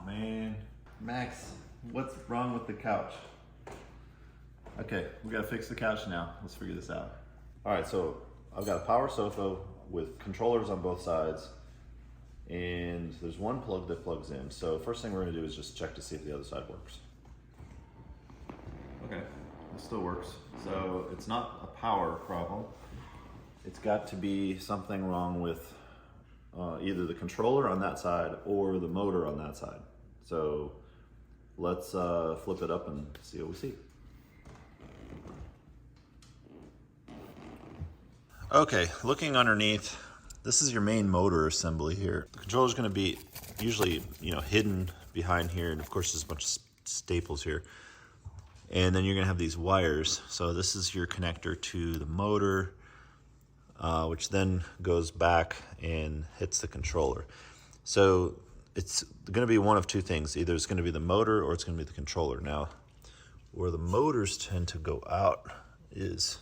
man. Max, what's wrong with the couch? Okay, we gotta fix the couch now. Let's figure this out. All right, so I've got a power sofa with controllers on both sides, and there's one plug that plugs in. So first thing we're gonna do is just check to see if the other side works. Okay, it still works. So it's not a power problem. It's got to be something wrong with either the controller on that side or the motor on that side. So let's flip it up and see what we see. Okay, looking underneath, this is your main motor assembly here. The controller is going to be usually, hidden behind here, and of course there's a bunch of staples here. And then you're going to have these wires. So this is your connector to the motor, which then goes back and hits the controller. So it's going to be one of two things. Either it's going to be the motor or it's going to be the controller. Now, where the motors tend to go out is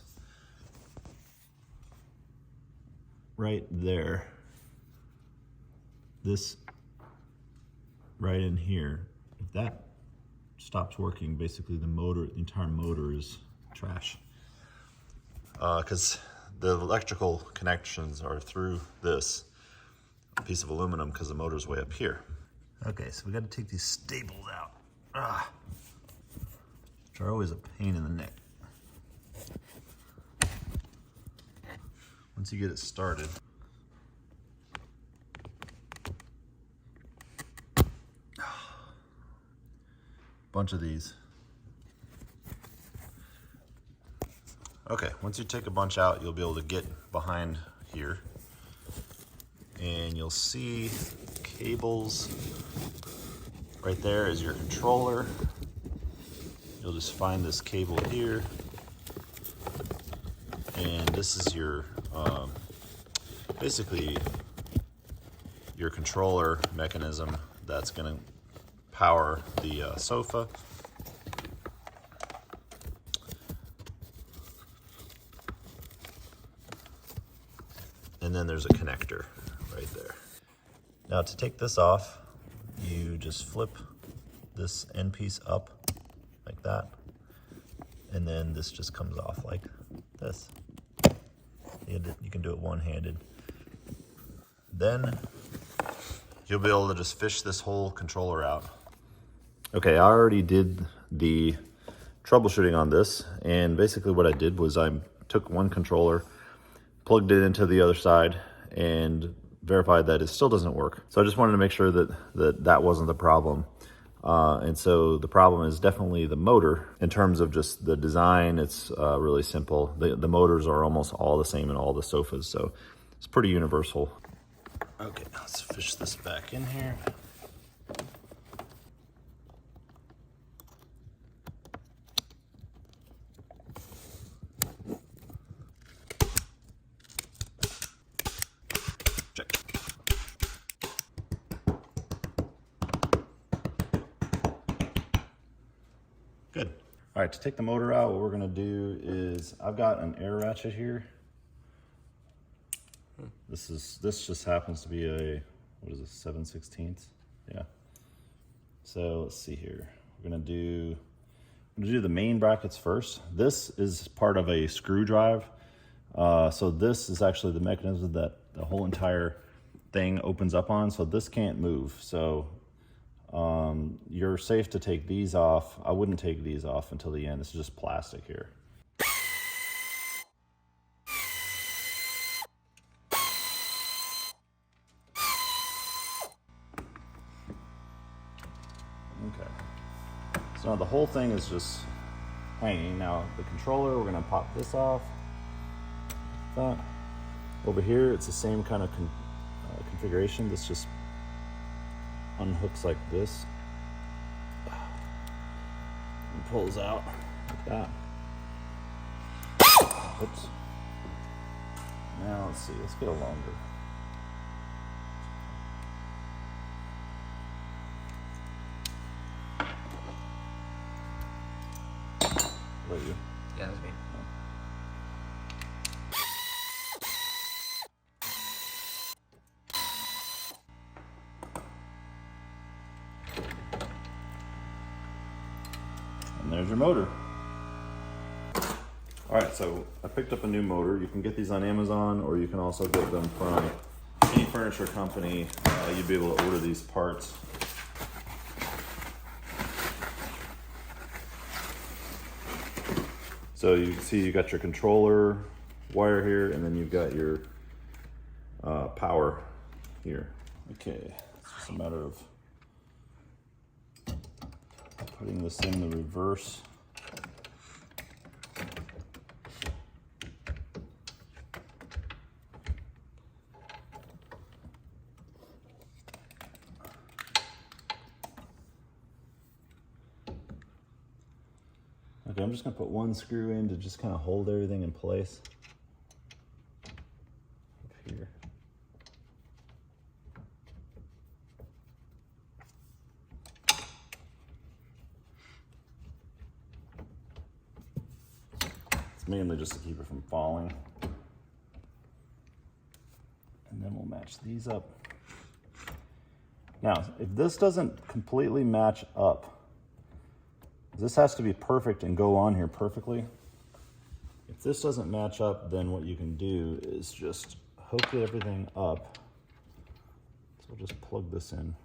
right there. This right in here. If that stops working, basically the entire motor is trash. Because the electrical connections are through this piece of aluminum because the motor's way up here. Okay, so we got to take these staples out, which are always a pain in the neck. Once you get it started, bunch of these. Okay, once you take a bunch out, you'll be able to get behind here and you'll see cables. Right there is your controller. You'll just find this cable here, and this is your basically your controller mechanism that's going to power the sofa. And then there's a connector right there. Now to take this off, you just flip this end piece up like that, and then this just comes off like this. You can do it one-handed. Then you'll be able to just fish this whole controller out. Okay, I already did the troubleshooting on this, and basically what I did was I took one controller, plugged it into the other side, and verified that it still doesn't work. So I just wanted to make sure that wasn't the problem. And so the problem is definitely the motor. In terms of just the design, it's really simple. The motors are almost all the same in all the sofas, so it's pretty universal. Okay, let's fish this back in here. Check. Good. All right, to take the motor out, what we're gonna do is, I've got an air ratchet here. This just happens to be a, what is this, 7/16? Yeah. So let's see here. I'm gonna do the main brackets first. This is part of a screw drive. So this is actually the mechanism that the whole entire thing opens up on. So this can't move. So you're safe to take these off. I wouldn't take these off until the end. This is just plastic here. Okay. So now the whole thing is just hanging. Now the controller, we're gonna pop this off. That. Over here, it's the same kind of configuration. This just unhooks like this and pulls out like that. Oops. Now let's see, let's get a longer. Is that you? Yeah, that's me. there's your motor. All right, so I picked up a new motor. You can get these on Amazon, or you can also get them from any furniture company. You'd be able to order these parts. So you can see you got your controller wire here, and then you've got your power here. Okay, it's just a matter of putting this in the reverse. Okay, I'm just gonna put one screw in to just kind of hold everything in place. Up here. It's mainly just to keep it from falling. And then we'll match these up. Now, if this doesn't completely match up, this has to be perfect and go on here perfectly. If this doesn't match up, then what you can do is just hook everything up. So we'll just plug this in.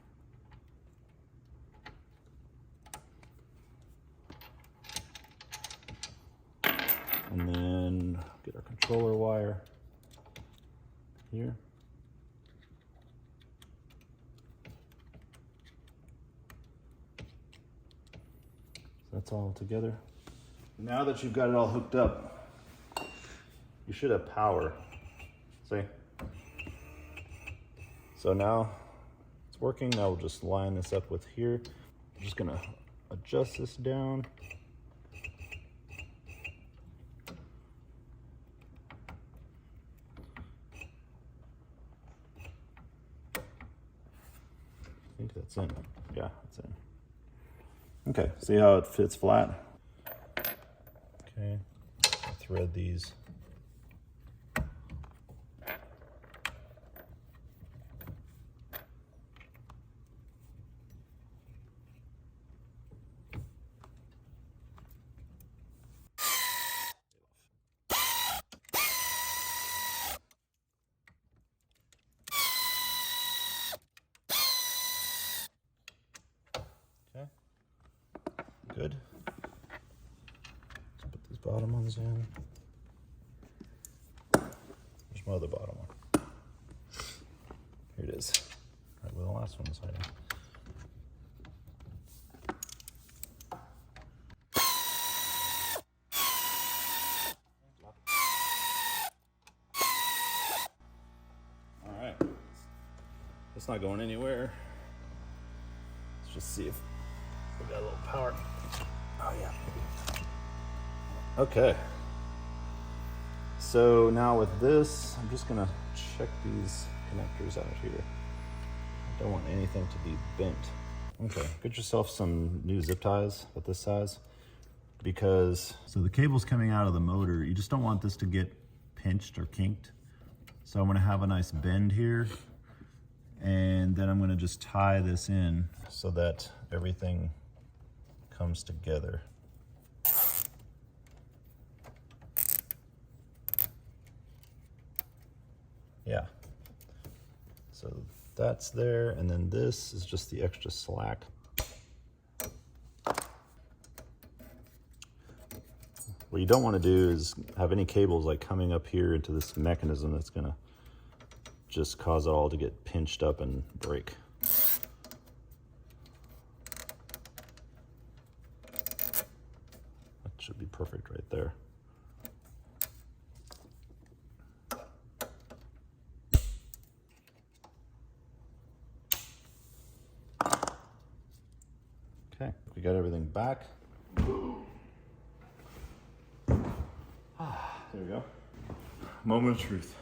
And then get our controller wire here. That's all together. Now that you've got it all hooked up, you should have power. See? So now it's working. Now we'll just line this up with here. I'm just gonna adjust this down. I think that's in. Yeah, it's in. Okay, see how it fits flat? Okay, I'll thread these. Okay. Good. Let's put these bottom ones in. There's my other bottom one. Here it is. Right where the last one was hiding. All right. It's not going anywhere. Let's just see if we got a little power. Oh yeah. Okay. So now with this, I'm just gonna check these connectors out here. I don't want anything to be bent. Okay, get yourself some new zip ties at this size, because so the cable's coming out of the motor, you just don't want this to get pinched or kinked. So I'm gonna have a nice bend here, and then I'm gonna just tie this in so that everything comes together. Yeah. So that's there, and then this is just the extra slack. What you don't want to do is have any cables like coming up here into this mechanism that's gonna just cause it all to get pinched up and break. That should be perfect right there. Okay, we got everything back. There we go. Moment of truth.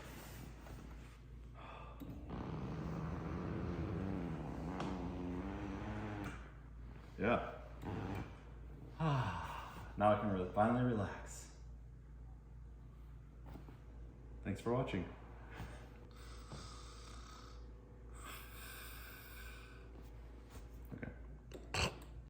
Yeah. Now I can finally relax. Thanks for watching.